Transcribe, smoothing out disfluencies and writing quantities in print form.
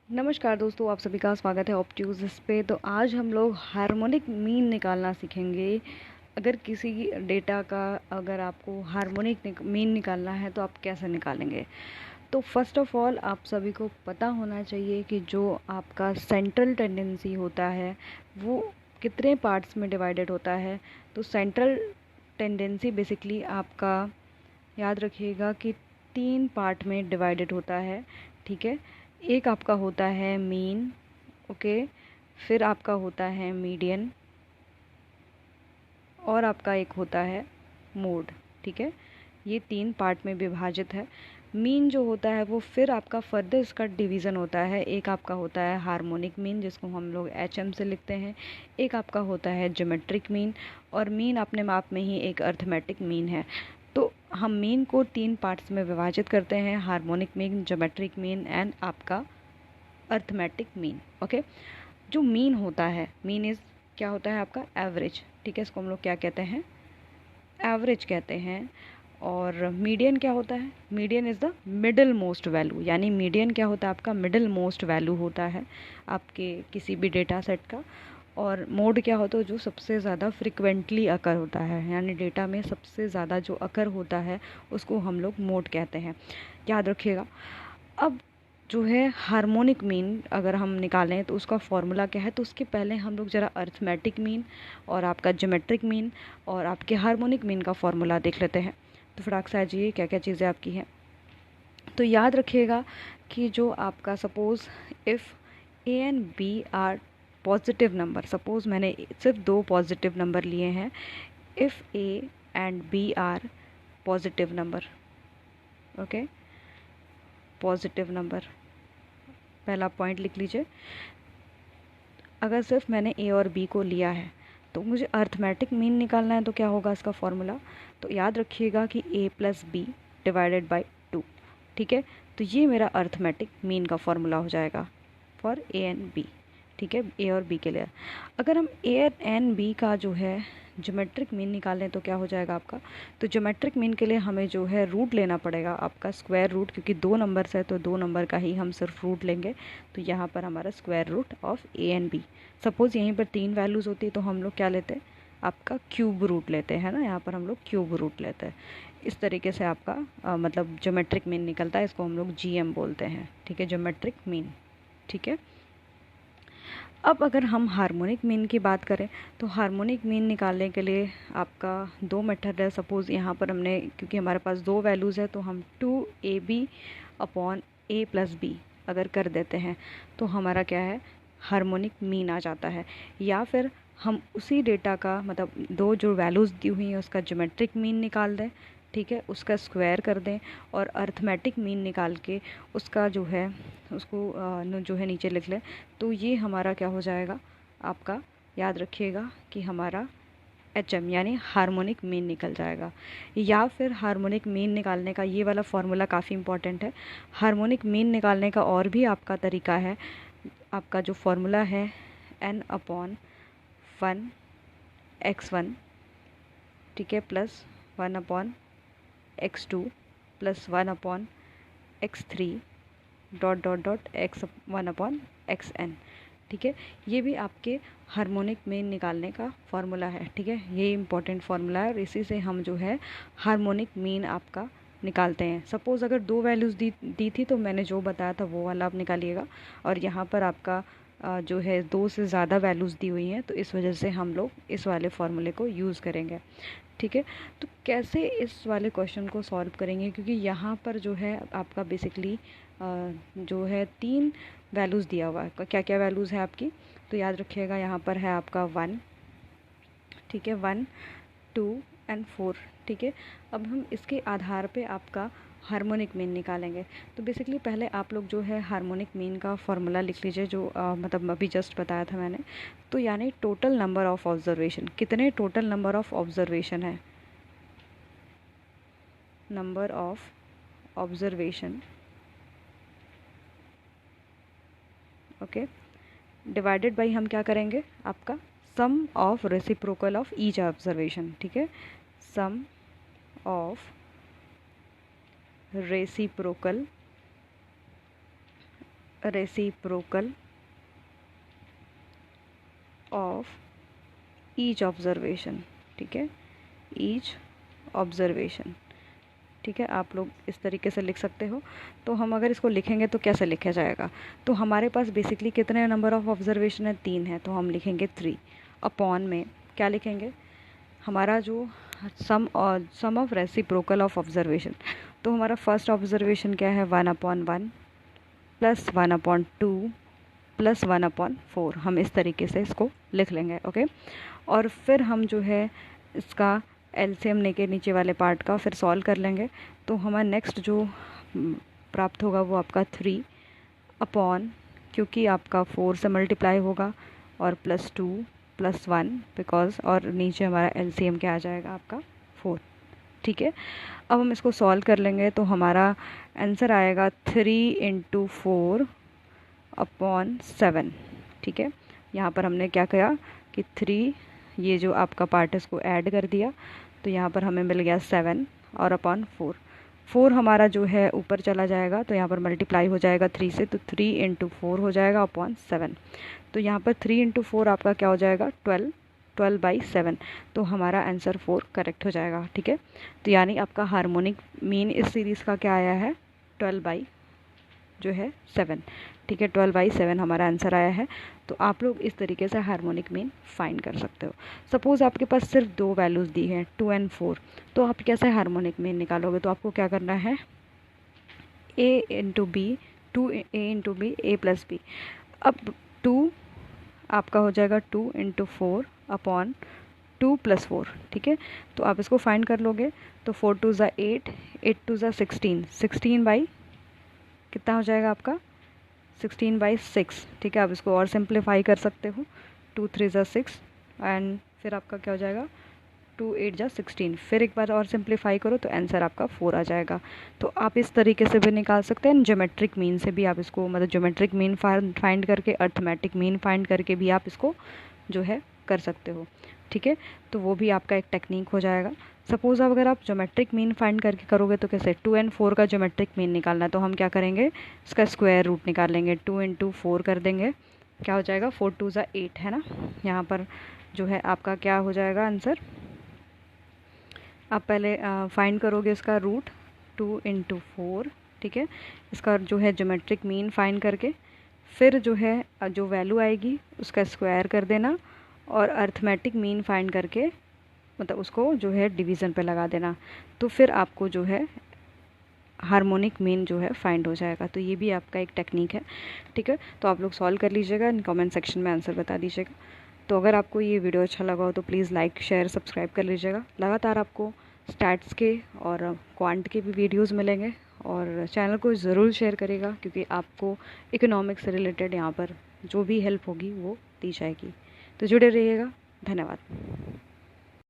नमस्कार दोस्तों, आप सभी का स्वागत है ऑप्ट्यूज इस पे। तो आज हम लोग हार्मोनिक मीन निकालना सीखेंगे। अगर किसी डेटा का अगर आपको हार्मोनिक मीन निकालना है तो आप कैसे निकालेंगे। तो फर्स्ट ऑफ ऑल आप सभी को पता होना चाहिए कि जो आपका सेंट्रल टेंडेंसी होता है वो कितने पार्ट्स में डिवाइडेड होता है। तो सेंट्रल टेंडेंसी बेसिकली आपका याद रखिएगा कि 3 पार्ट में डिवाइडेड होता है। ठीक है, एक आपका होता है मीन, ओके, फिर आपका होता है मीडियन और आपका एक होता है मोड। ठीक है, ये 3 पार्ट में विभाजित है। मीन जो होता है वो फिर आपका फर्दर इसका डिवीज़न होता है। एक आपका होता है हार्मोनिक मीन जिसको हम लोग HM से लिखते हैं, एक आपका होता है ज्योमेट्रिक मीन, और मीन अपने आप में ही एक अर्थमेटिक मीन है। तो हम मीन को 3 पार्ट्स में विभाजित करते हैं, harmonic mean, geometric mean and आपका अर्थमेटिक मीन। ओके, जो मीन होता है, मीन इज़ क्या होता है आपका एवरेज। ठीक है, इसको हम लोग क्या कहते हैं, एवरेज कहते हैं। और मीडियन क्या होता है, median is the middle most value, यानी मीडियन क्या होता है आपका मिडल मोस्ट वैल्यू होता है आपके किसी भी डेटा सेट का। और मोड क्या होता है, जो सबसे ज़्यादा फ्रिक्वेंटली अकर होता है, यानी डेटा में सबसे ज़्यादा जो अकर होता है उसको हम लोग मोड कहते हैं, याद रखिएगा। अब जो है हार्मोनिक मीन अगर हम निकालें तो उसका फॉर्मूला क्या है, तो उसके पहले हम लोग ज़रा अर्थमेटिक मीन और आपका ज्योमेट्रिक मीन और आपके हार्मोनिक मीन का फॉर्मूला देख लेते हैं। तो फटाक से आ जाइए क्या क्या चीज़ें आपकी हैं। तो याद रखिएगा कि जो आपका suppose if A and B are positive number, suppose मैंने सिर्फ 2 पॉजिटिव नंबर लिए हैं, if A and B are positive number, okay, positive number, पहला पॉइंट लिख लीजिए। अगर सिर्फ मैंने ए और बी को लिया है तो मुझे अर्थमेटिक मीन निकालना है, तो क्या होगा इसका फॉर्मूला, तो याद रखिएगा कि ए प्लस बी डिवाइडेड बाई 2। ठीक है, तो ये मेरा अर्थमेटिक मीन का फॉर्मूला हो जाएगा फॉर ए एंड बी। ठीक है, ए और बी के लिए। अगर हम ए एंड बी का जो है ज्योमेट्रिक मीन निकालें तो क्या हो जाएगा आपका, तो ज्योमेट्रिक मीन के लिए हमें जो है रूट लेना पड़ेगा आपका स्क्वायर रूट, क्योंकि 2 नंबर्स है तो 2 नंबर का ही हम सिर्फ रूट लेंगे। तो यहाँ पर हमारा square root of A and B, suppose यहीं पर 3 वैल्यूज़ होती है तो हम लोग क्या लेते हैं, आपका क्यूब रूट लेते हैं ना, यहाँ पर हम लोग क्यूब रूट लेते हैं। इस तरीके से आपका मतलब ज्योमेट्रिक मीन निकलता है, इसको हम लोग GM बोलते हैं। ठीक है, ज्योमेट्रिक मीन। ठीक है, अब अगर हम हार्मोनिक मीन की बात करें तो हार्मोनिक मीन निकालने के लिए आपका 2 मेथड है। सपोज़ यहाँ पर हमने, क्योंकि हमारे पास 2 वैल्यूज़ है तो हम 2AB upon A plus B अगर कर देते हैं तो हमारा क्या है, हार्मोनिक मीन आ जाता है। या फिर हम उसी डेटा का मतलब 2 जो वैल्यूज़ दी हुई हैं उसका ज्योमेट्रिक मीन निकाल दें, ठीक है, उसका स्क्वायर कर दें और अर्थमेटिक मीन निकाल के उसका जो है उसको जो है नीचे लिख लें, तो ये हमारा क्या हो जाएगा आपका, याद रखिएगा कि हमारा HM यानी हार्मोनिक मीन निकल जाएगा। या फिर हार्मोनिक मीन निकालने का ये वाला फॉर्मूला काफ़ी इंपॉर्टेंट है। हार्मोनिक मीन निकालने का और भी आपका तरीका है, आपका जो फॉर्मूला है N अपॉन 1x1, ठीक है, plus 1 upon x2 plus 1 upon x3 dot dot dot x 1 upon xn। ठीक है, ये भी आपके हार्मोनिक मीन निकालने का फॉर्मूला है। ठीक है, ये इंपॉर्टेंट फार्मूला है और इसी से हम जो है हार्मोनिक मीन आपका निकालते हैं। सपोज़ अगर 2 वैल्यूज़ दी थी तो मैंने जो बताया था वो वाला आप निकालिएगा, और यहाँ पर आपका जो है 2 से ज़्यादा वैल्यूज़ दी हुई हैं तो इस वजह से हम लोग इस वाले फार्मूले को यूज़ करेंगे। ठीक है, तो कैसे इस वाले क्वेश्चन को सॉल्व करेंगे, क्योंकि यहाँ पर जो है आपका बेसिकली जो है 3 वैल्यूज़ दिया हुआ है। क्या क्या वैल्यूज़ है आपकी, तो याद रखिएगा यहाँ पर है आपका 1, ठीक है, 1, 2 एंड 4। ठीक है, अब हम इसके आधार पे आपका हार्मोनिक मीन निकालेंगे। तो बेसिकली पहले आप लोग जो है हार्मोनिक मीन का फॉर्मूला लिख लीजिए, जो मतलब अभी जस्ट बताया था मैंने। तो यानी टोटल नंबर ऑफ़ ऑब्जर्वेशन, कितने टोटल नंबर ऑफ़ ऑब्जर्वेशन है, number of observation, okay, divided by हम क्या करेंगे आपका sum of reciprocal of each observation. ठीक है, sum of reciprocal reciprocal of each observation, ठीक है, ईच ऑब्जर्वेशन, ठीक है। आप लोग इस तरीके से लिख सकते हो। तो हम अगर इसको लिखेंगे तो कैसे लिखा जाएगा, तो हमारे पास बेसिकली कितने नंबर ऑफ ऑब्जर्वेशन है, 3 है, तो हम लिखेंगे 3 अपॉन में क्या लिखेंगे, हमारा जो सम ऑफ रेसिप्रोकल ऑफ ऑब्जर्वेशन। तो हमारा फर्स्ट ऑब्जर्वेशन क्या है, 1/1 प्लस 1/2 प्लस 1/4, हम इस तरीके से इसको लिख लेंगे, ओके। और फिर हम जो है इसका एलसीएम लेके नीचे वाले पार्ट का फिर सॉल्व कर लेंगे। तो हमारा नेक्स्ट जो प्राप्त होगा वो आपका 3 अपॉन, क्योंकि आपका 4 से मल्टीप्लाई होगा, और +2 +1 बिकॉज, और नीचे हमारा एलसीएम क्या आ जाएगा आपका 4, ठीक है। अब हम इसको सॉल्व कर लेंगे तो हमारा आंसर आएगा 3 × 4/7, ठीक है। यहाँ पर हमने क्या किया कि 3, ये जो आपका पार्ट है इसको ऐड कर दिया, तो यहाँ पर हमें मिल गया 7 और अपॉन 4। 4 हमारा जो है ऊपर चला जाएगा तो यहाँ पर मल्टीप्लाई हो जाएगा 3 से, तो 3 × 4 हो जाएगा अपॉन 7। तो यहाँ पर 3 × 4 आपका क्या हो जाएगा, 12/7। तो हमारा आंसर 4 करेक्ट हो जाएगा, ठीक है। तो यानी आपका हार्मोनिक मीन इस सीरीज़ का क्या आया है, 12/7, ठीक है, 12/7 हमारा आंसर आया है। तो आप लोग इस तरीके से हार्मोनिक मीन फाइंड कर सकते हो। सपोज़ आपके पास सिर्फ 2 वैल्यूज़ दी हैं, 2 और 4, तो आप कैसे हार्मोनिक मीन निकालोगे, तो आपको क्या करना है, a × b, 2a × b, a + b। अब 2 आपका हो जाएगा 2 × 4 अपॉन 2 + 4, ठीक है। तो आप इसको फाइंड कर लोगे, तो 4 2 ज़ा 8, 8 2 ज़ा 16, 16 बाई कितना हो जाएगा आपका, 16/6, ठीक है। आप इसको और सिंप्लीफाई कर सकते हो, 2 3 ज़ा 6, एंड फिर आपका क्या हो जाएगा, 2 8 ज़ा 16, फिर एक बार और सिंप्लीफाई करो तो आंसर आपका 4 आ जाएगा। तो आप इस तरीके से भी निकाल सकते हैं, ज्योमेट्रिक मीन से भी आप इसको, मतलब ज्योमेट्रिक मीन फाइंड करके, अर्थमेटिक मीन फाइंड करके भी आप इसको जो है कर सकते हो, ठीक है। तो वो भी आपका एक टेक्निक हो जाएगा। सपोज़ अब अगर आप ज्योमेट्रिक मीन फाइंड करके करोगे तो कैसे, 2 और 4 का ज्योमेट्रिक मीन निकालना है, तो हम क्या करेंगे, इसका स्क्वायर रूट निकालेंगे, 2 × 4 कर देंगे, क्या हो जाएगा, 4 2 ज़ा 8, है ना। यहाँ पर जो है आपका क्या हो जाएगा आंसर, आप पहले फाइंड करोगे इसका रूट, 2 × 4, ठीक है। इसका जो है ज्योमेट्रिक मीन फाइंड करके फिर जो है जो वैल्यू आएगी उसका स्क्वायर कर देना, और अर्थमेटिक मीन फाइंड करके मतलब उसको जो है डिवीज़न पे लगा देना, तो फिर आपको जो है हार्मोनिक मीन जो है फाइंड हो जाएगा। तो ये भी आपका एक टेक्निक है, ठीक है। तो आप लोग सॉल्व कर लीजिएगा, कमेंट सेक्शन में आंसर बता दीजिएगा। तो अगर आपको ये वीडियो अच्छा लगा हो तो प्लीज़ लाइक शेयर सब्सक्राइब कर लीजिएगा। लगातार आपको स्टैट्स के और क्वांट के भी वीडियोज़ मिलेंगे, और चैनल को ज़रूर शेयर करेगा, क्योंकि आपको इकोनॉमिक्स से रिलेटेड यहाँ पर जो भी हेल्प होगी वो दी जाएगी। तो जुड़े रहिएगा, धन्यवाद।